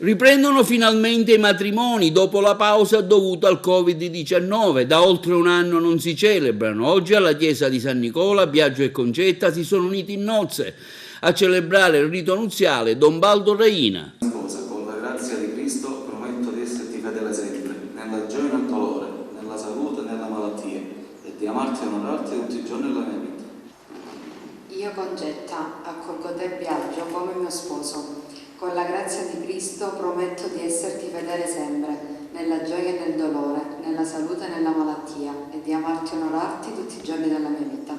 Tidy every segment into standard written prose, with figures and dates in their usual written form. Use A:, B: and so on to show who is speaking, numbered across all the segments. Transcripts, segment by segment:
A: Riprendono finalmente i matrimoni dopo la pausa dovuta al Covid-19. Da oltre un anno non si celebrano. Oggi alla chiesa di San Nicola, Biagio e Concetta si sono uniti in nozze a celebrare il rito nuziale Don Baldo Reina.
B: Sposa, con la grazia di Cristo prometto di esserti fedele sempre, nella gioia e nel dolore, nella salute e nella malattia, e di amarti e onorarti tutti i giorni della mia vita.
C: Io, Concetta, accolgo te, Biagio, come mio sposo. Con la grazia di Cristo prometto di esserti fedele sempre, nella gioia e nel dolore, nella salute e nella malattia, e di amarti e onorarti tutti i giorni della mia vita.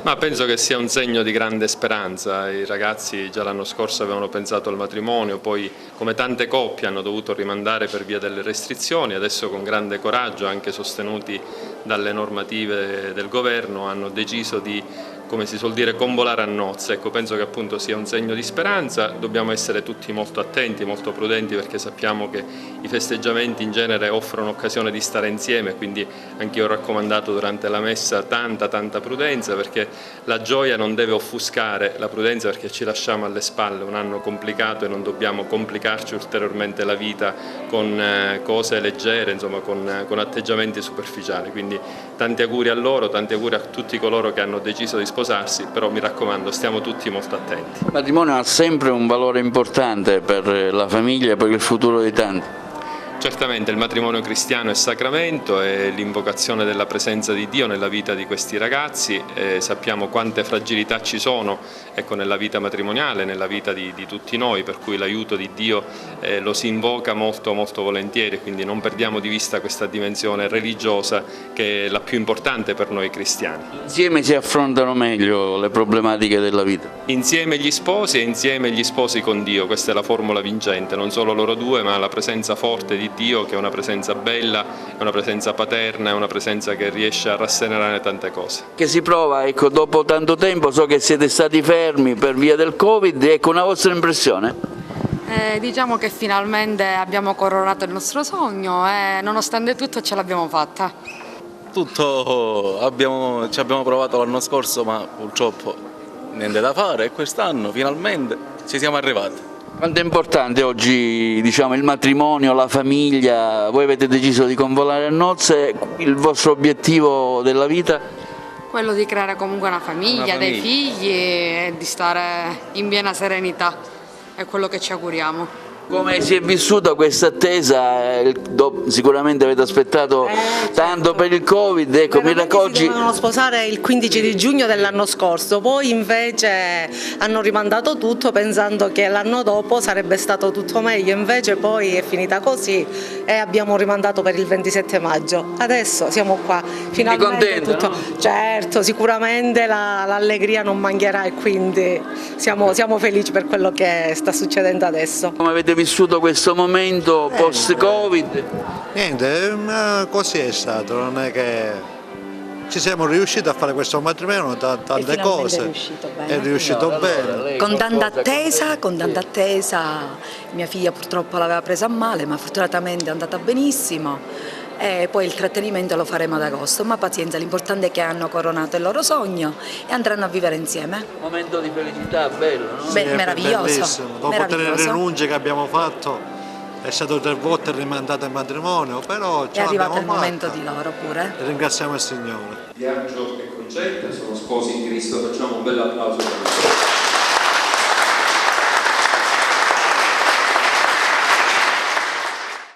D: Ma penso che sia un segno di grande speranza. I ragazzi già l'anno scorso avevano pensato al matrimonio, poi come tante coppie hanno dovuto rimandare per via delle restrizioni, adesso con grande coraggio, anche sostenuti dalle normative del governo, hanno deciso di, come si suol dire, convolare a nozze. Ecco, penso che appunto sia un segno di speranza. Dobbiamo essere tutti molto attenti, molto prudenti, perché sappiamo che i festeggiamenti in genere offrono occasione di stare insieme, quindi anch'io ho raccomandato durante la messa tanta prudenza, perché la gioia non deve offuscare la prudenza, perché ci lasciamo alle spalle un anno complicato e non dobbiamo complicarci ulteriormente la vita con cose leggere, insomma con atteggiamenti superficiali. Quindi tanti auguri a loro, tanti auguri a tutti coloro che hanno deciso di sposarsi, però mi raccomando, stiamo tutti molto attenti.
A: Il matrimonio ha sempre un valore importante per la famiglia e per il futuro di tanti.
D: Certamente il matrimonio cristiano è sacramento, è l'invocazione della presenza di Dio nella vita di questi ragazzi, sappiamo quante fragilità ci sono, ecco, nella vita matrimoniale, nella vita di tutti noi, per cui l'aiuto di Dio lo si invoca molto volentieri, quindi non perdiamo di vista questa dimensione religiosa che è la più importante per noi cristiani.
A: Insieme si affrontano meglio le problematiche della vita.
D: Insieme gli sposi e insieme gli sposi con Dio, questa è la formula vincente, non solo loro due, ma la presenza forte di Dio, che è una presenza bella, è una presenza paterna, è una presenza che riesce a rasserenare tante cose.
A: Che si prova, ecco, dopo tanto tempo, so che siete stati fermi per via del Covid, ecco una vostra impressione?
E: Diciamo che finalmente abbiamo coronato il nostro sogno e nonostante tutto ce l'abbiamo fatta.
F: Ci abbiamo provato l'anno scorso, ma purtroppo niente da fare, e quest'anno finalmente ci siamo arrivati.
A: Quanto è importante oggi, diciamo, il matrimonio, la famiglia? Voi avete deciso di convolare a nozze, il vostro obiettivo della vita?
E: Quello di creare comunque una famiglia, dei figli e di stare in piena serenità, è quello che ci auguriamo.
A: Come si è vissuta questa attesa? Sicuramente avete aspettato tanto per il Covid, ecco, mi racconti.
G: Si dovevano sposare il 15 di giugno dell'anno scorso, poi invece hanno rimandato tutto pensando che l'anno dopo sarebbe stato tutto meglio, invece poi è finita così e abbiamo rimandato per il 27 maggio. Adesso siamo qua, finalmente
A: contenta,
G: tutto.
A: no?
G: Certo, sicuramente l'allegria non mancherà e quindi siamo felici per quello che sta succedendo adesso.
A: Come avete vissuto questo momento post-Covid?
H: Niente, così è stato, non è che ci siamo riusciti a fare questo matrimonio, tante cose, è riuscito bene.
I: Con tanta attesa, mia figlia purtroppo l'aveva presa a male, ma fortunatamente è andata benissimo. E poi il trattenimento lo faremo ad agosto, ma pazienza, l'importante è che hanno coronato il loro sogno e andranno a vivere insieme.
A: Momento di felicità, bello, no?
I: Beh, sì, meraviglioso.
H: Bellissimo. Dopo 3 rinunce che abbiamo fatto, è stato 3 volte rimandato il matrimonio, però
I: è arrivato il momento di loro pure.
H: E ringraziamo il Signore.
D: Biagio e Concetta sono sposi in Cristo, facciamo un bel applauso per loro.